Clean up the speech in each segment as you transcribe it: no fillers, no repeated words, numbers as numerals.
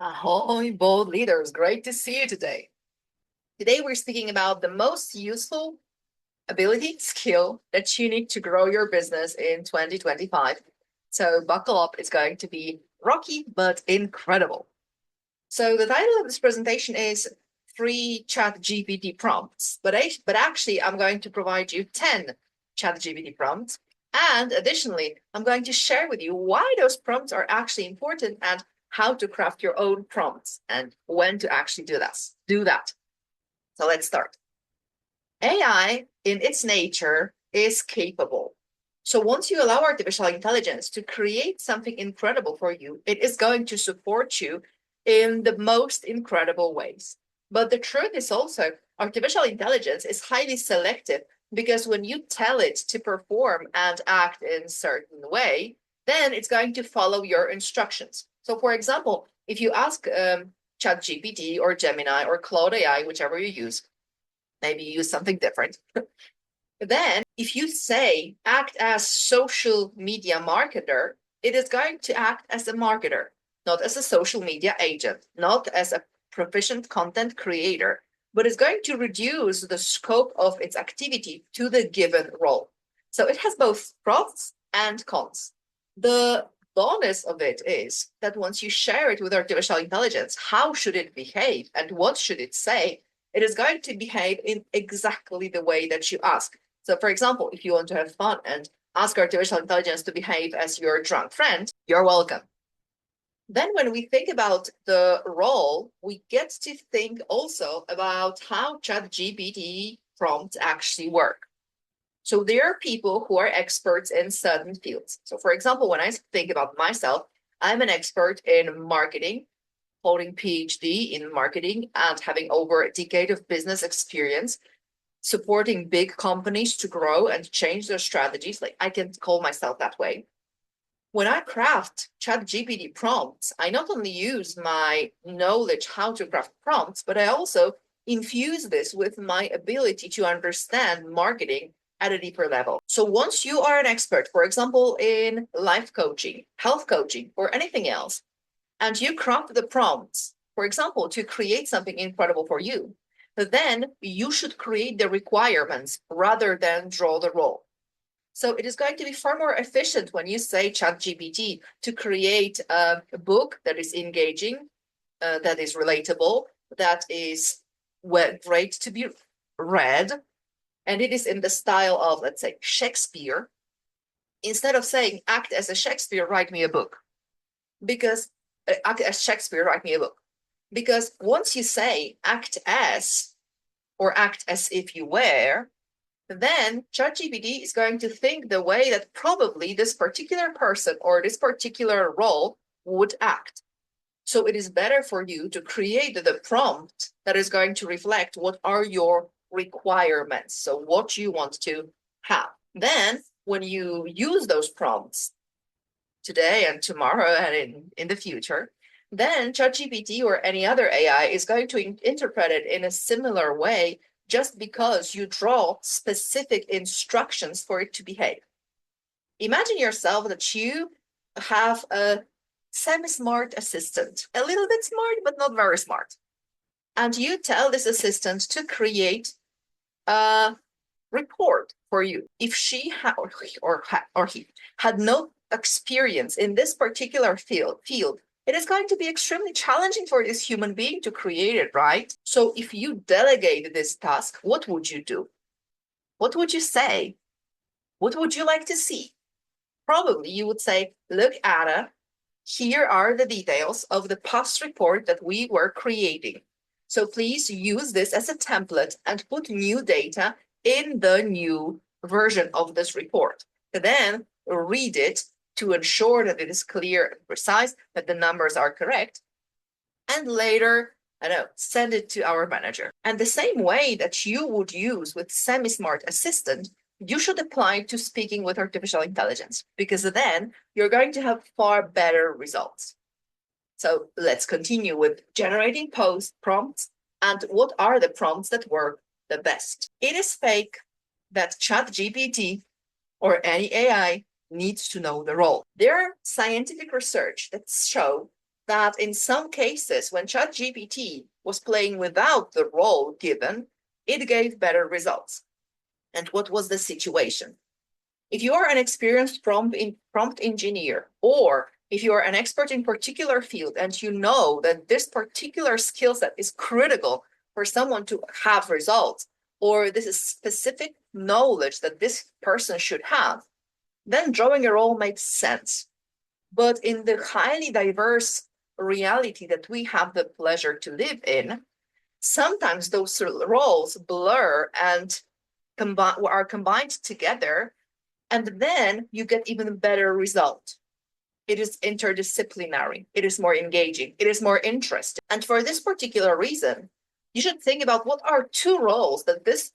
Ahoy, bold leaders. Great to see you today. Today, we're speaking about the most useful ability, skill that you need to grow your business in 2025. So, buckle up. It's going to be rocky, but incredible. So, the title of this presentation is Free ChatGPT Prompts. But actually, I'm going to provide you 10 ChatGPT prompts. And additionally, I'm going to share with you why those prompts are actually important and how to craft your own prompts and when to actually do that. So let's start. AI in its nature is capable. So once you allow artificial intelligence to create something incredible for you, it is going to support you in the most incredible ways. But the truth is also artificial intelligence is highly selective because when you tell it to perform and act in a certain way, then it's going to follow your instructions. So for example, if you ask ChatGPT or Gemini or Claude AI, whichever you use, maybe you use something different. Then if you say act as social media marketer, it is going to act as a marketer, not as a social media agent, not as a proficient content creator, but it's going to reduce the scope of its activity to the given role. So it has both pros and cons. The bonus of it is that once you share it with artificial intelligence, how should it behave and what should it say? It is going to behave in exactly the way that you ask. So, for example, if you want to have fun and ask artificial intelligence to behave as your drunk friend, you're welcome. Then, when we think about the role, we get to think also about how ChatGPT prompts actually work. So, there are people who are experts in certain fields. So, for example, when I think about myself, I'm an expert in marketing, holding PhD in marketing and having over a decade of business experience supporting big companies to grow and change their strategies. Like I can call myself that way. When I craft ChatGPT prompts, I not only use my knowledge how to craft prompts, but I also infuse this with my ability to understand marketing at a deeper level. So once you are an expert, for example, in life coaching, health coaching, or anything else, and you craft the prompts, for example, to create something incredible for you, then you should create the requirements rather than draw the role. So it is going to be far more efficient when you say ChatGPT to create a book that is engaging, that is relatable, that is great to be read, and it is in the style of, let's say, Shakespeare, instead of saying, act as a Shakespeare, write me a book. Because act as Shakespeare, write me a book. Because once you say act as or act as if you were, then ChatGPT is going to think the way that probably this particular person or this particular role would act. So it is better for you to create the prompt that is going to reflect what are your requirements, so what you want to have. Then when you use those prompts today and tomorrow and in the future, then ChatGPT or any other AI is going to interpret it in a similar way just because you draw specific instructions for it to behave. Imagine yourself that you have a semi-smart assistant, a little bit smart, but not very smart. And you tell this assistant to create a report for you. If she or he had no experience in this particular field, it is going to be extremely challenging for this human being to create it, right? So if you delegate this task, what would you do? What would you say? What would you like to see? Probably you would say, look, Ada, here are the details of the past report that we were creating. So please use this as a template and put new data in the new version of this report. Then read it to ensure that it is clear and precise, that the numbers are correct, and later, send it to our manager. And the same way that you would use with semi-smart assistant, you should apply to speaking with artificial intelligence, because then you're going to have far better results. So let's continue with generating post prompts and what are the prompts that work the best. It is fake that ChatGPT or any AI needs to know the role. There are scientific research that show that in some cases, when ChatGPT was playing without the role given, it gave better results. And what was the situation? If you are an experienced prompt engineer, or if you are an expert in particular field and you know that this particular skill set is critical for someone to have results, or this is specific knowledge that this person should have, then drawing a role makes sense. But in the highly diverse reality that we have the pleasure to live in, sometimes those roles blur and are combined together, and then you get even better result. It is interdisciplinary, it is more engaging, it is more interesting. And for this particular reason, you should think about what are two roles that this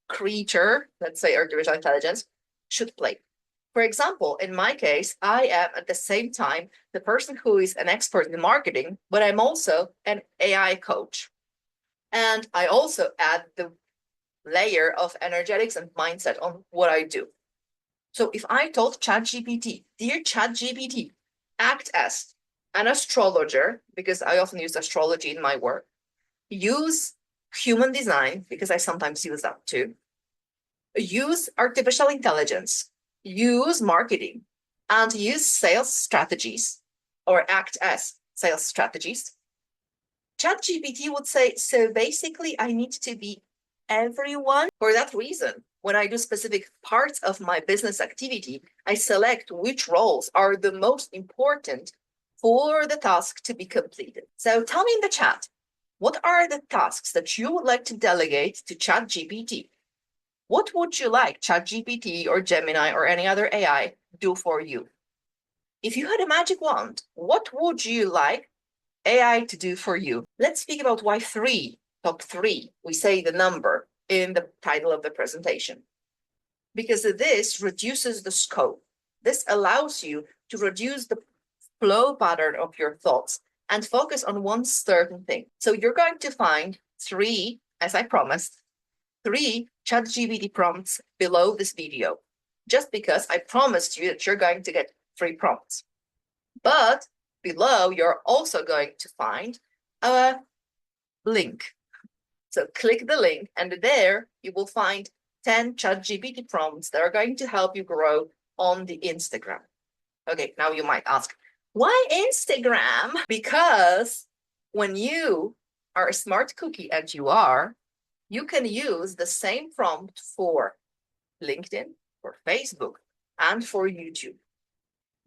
creature, let's say artificial intelligence, should play. For example, in my case, I am at the same time the person who is an expert in marketing, but I'm also an AI coach. And I also add the layer of energetics and mindset on what I do. So if I told ChatGPT, dear ChatGPT, act as an astrologer, because I often use astrology in my work, use human design, because I sometimes use that too, use artificial intelligence, use marketing, and use sales strategies, or act as sales strategies, ChatGPT would say, so basically I need to be everyone. For that reason, when I do specific parts of my business activity, I select which roles are the most important for the task to be completed. So tell me in the chat, what are the tasks that you would like to delegate to ChatGPT? What would you like ChatGPT or Gemini or any other AI do for you? If you had a magic wand, what would you like AI to do for you? Let's speak about why top three, we say the number in the title of the presentation. Because this reduces the scope. This allows you to reduce the flow pattern of your thoughts and focus on one certain thing. So you're going to find three, as I promised, three ChatGPT prompts below this video, just because I promised you that you're going to get 3 prompts. But below, you're also going to find a link. So click the link, and there you will find 10 ChatGPT prompts that are going to help you grow on the Instagram. Okay, now you might ask, why Instagram? Because when you are a smart cookie, and you can use the same prompt for LinkedIn, for Facebook, and for YouTube.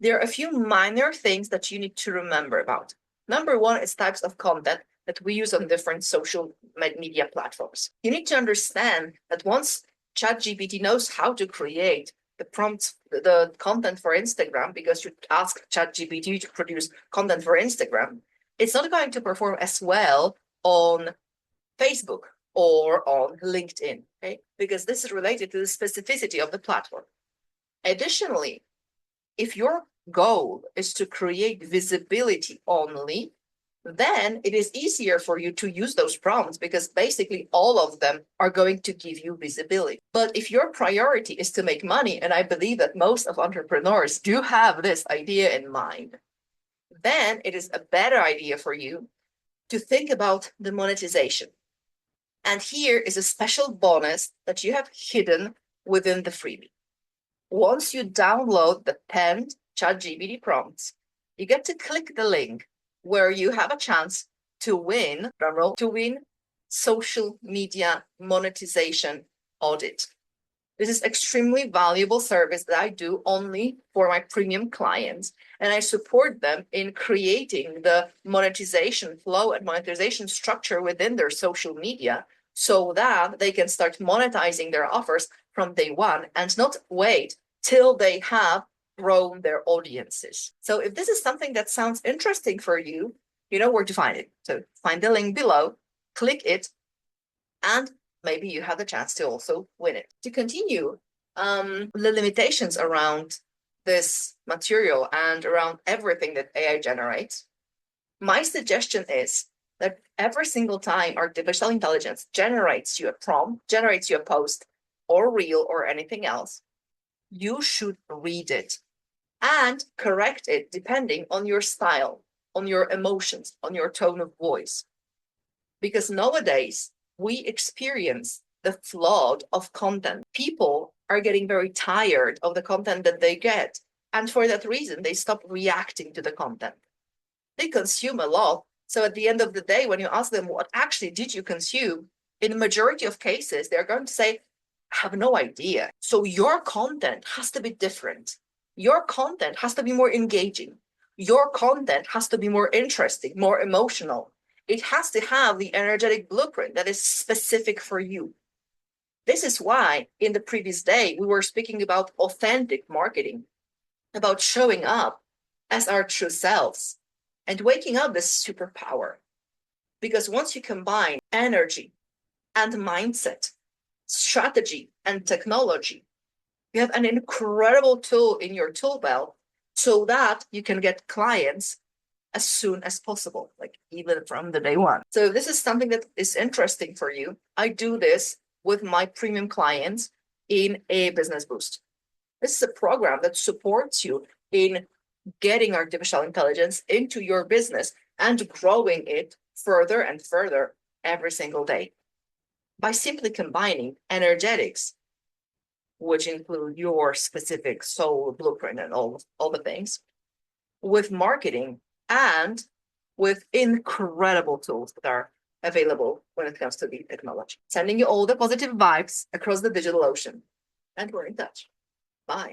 There are a few minor things that you need to remember about. Number one is types of content that we use on different social media platforms. You need to understand that once ChatGPT knows how to create the prompts, the content for Instagram, because you ask ChatGPT to produce content for Instagram, it's not going to perform as well on Facebook or on LinkedIn, okay? Because this is related to the specificity of the platform. Additionally, if your goal is to create visibility only, then it is easier for you to use those prompts because basically all of them are going to give you visibility. But if your priority is to make money, and I believe that most of entrepreneurs do have this idea in mind, then it is a better idea for you to think about the monetization. And here is a special bonus that you have hidden within the freebie. Once you download the 10 ChatGPT prompts, you get to click the link where you have a chance to win social media monetization audit. This is extremely valuable service that I do only for my premium clients, and I support them in creating the monetization flow and monetization structure within their social media so that they can start monetizing their offers from day one and not wait till they have grown their audiences. So if this is something that sounds interesting for you, you know where to find it. So find the link below, click it, and maybe you have the chance to also win it. To continue, the limitations around this material and around everything that AI generates, my suggestion is that every single time artificial intelligence generates you a prompt, generates you a post or reel or anything else, you should read it and correct it depending on your style. on your emotions, on your tone of voice. Because nowadays we experience the flood of content. People are getting very tired of the content that they get. And for that reason, they stop reacting to the content. They consume a lot. So at the end of the day, when you ask them, what actually did you consume? In the majority of cases, they're going to say, I have no idea. So your content has to be different. Your content has to be more engaging. Your content has to be more interesting, more emotional. It has to have the energetic blueprint that is specific for you. This is why in the previous day, we were speaking about authentic marketing, about showing up as our true selves and waking up this superpower. Because once you combine energy and mindset, strategy and technology, you have an incredible tool in your tool belt so that you can get clients as soon as possible, like even from the day one. So if this is something that is interesting for you, I do this with my premium clients in a business boost. This is a program that supports you in getting artificial intelligence into your business and growing it further and further every single day by simply combining energetics, which include your specific soul blueprint and all the things, with marketing and with incredible tools that are available when it comes to the technology. Sending you all the positive vibes across the digital ocean. And we're in touch. Bye.